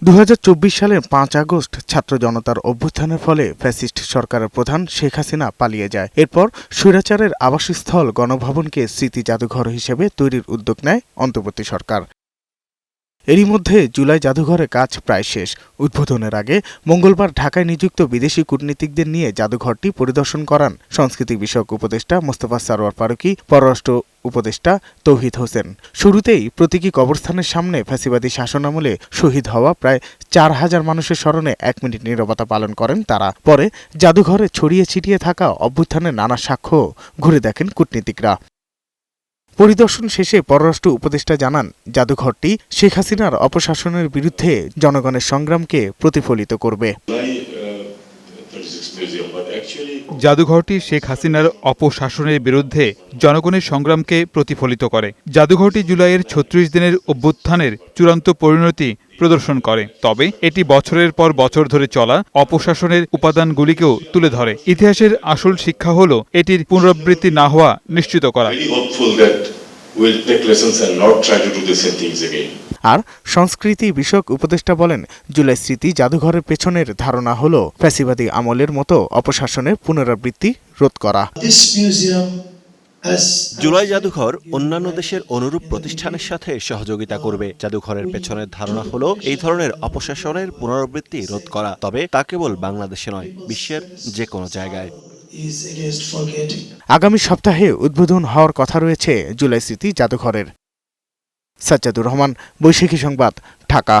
2024 সালের 5 আগস্ট ছাত্র জনতার অভ্যুত্থানের ফলে ফ্যাসিস্ট সরকারের প্রধান শেখ হাসিনা পালিয়ে যায়। এরপর স্বৈরাচারের আবাসস্থল গণভবনকে স্মৃতি জাদুঘর হিসেবে তৈরির উদ্যোগ নেয় অন্তর্বর্তী সরকার। এরই মধ্যে জুলাই জাদুঘরের কাজ প্রায় শেষ। উদ্বোধনের আগে মঙ্গলবার ঢাকায় নিযুক্ত বিদেশি কূটনীতিকদের নিয়ে জাদুঘরটি পরিদর্শন করান সংস্কৃতি বিষয়ক উপদেষ্টা মোস্তফা সরওয়ার ফারুকী, পররাষ্ট্র উপদেষ্টা তৌহিদ হোসেন। শুরুতেই প্রতীকী কবরস্থানের সামনে ফ্যাসিবাদী শাসনামলে শহীদ হওয়া প্রায় 4000 মানুষের স্মরণে 1 মিনিট নীরবতা পালন করেন তারা। পরে জাদুঘরে ছড়িয়ে ছিটিয়ে থাকা অভ্যুত্থানের নানা সাক্ষ্য ঘুরে দেখেন কূটনীতিকরা। পরিদর্শন শেষে পররাষ্ট্র উপদেষ্টা জানান, জাদুঘরটি শেখ হাসিনার অপশাসনের বিরুদ্ধে জনগণের সংগ্রামকে প্রতিফলিত করবে। জাদুঘরটি শেখ হাসিনার অপশাসনের বিরুদ্ধে জনগণের সংগ্রামকে প্রতিফলিত করে। জাদুঘরটি জুলাইয়ের 36 দিনের অভ্যুত্থানের চূড়ান্ত পরিণতি প্রদর্শন করে, তবে এটি বছরের পর বছর ধরে চলা অপশাসনের উপাদানগুলিকেও তুলে ধরে। ইতিহাসের আসল শিক্ষা হল এটির পুনরাবৃত্তি না হওয়া নিশ্চিত করা। আর সংস্কৃতি বিষয়ক উপদেষ্টা বলেন, জুলাই স্মৃতি জাদুঘরের পেছনের ধারণা হল ফ্যাসিবাদী আমলের মতো অপশাসনের পুনরাবৃত্তি রোধ করা। জুলাই জাদুঘর অন্যান্য দেশের অনুরূপ প্রতিষ্ঠানের সাথে সহযোগিতা করবে। জাদুঘরের পেছনের ধারণা হলো এই ধরনের অপশাসনের পুনরাবৃত্তি রোধ করা, তবে তা কেবল বাংলাদেশে নয়, বিশ্বের যে কোনো জায়গায়। আগামী সপ্তাহে উদ্বোধন হওয়ার কথা রয়েছে জুলাই স্মৃতি জাদুঘরের। সাজ্জাদুর রহমান, বৈশাখী সংবাদ, ঢাকা।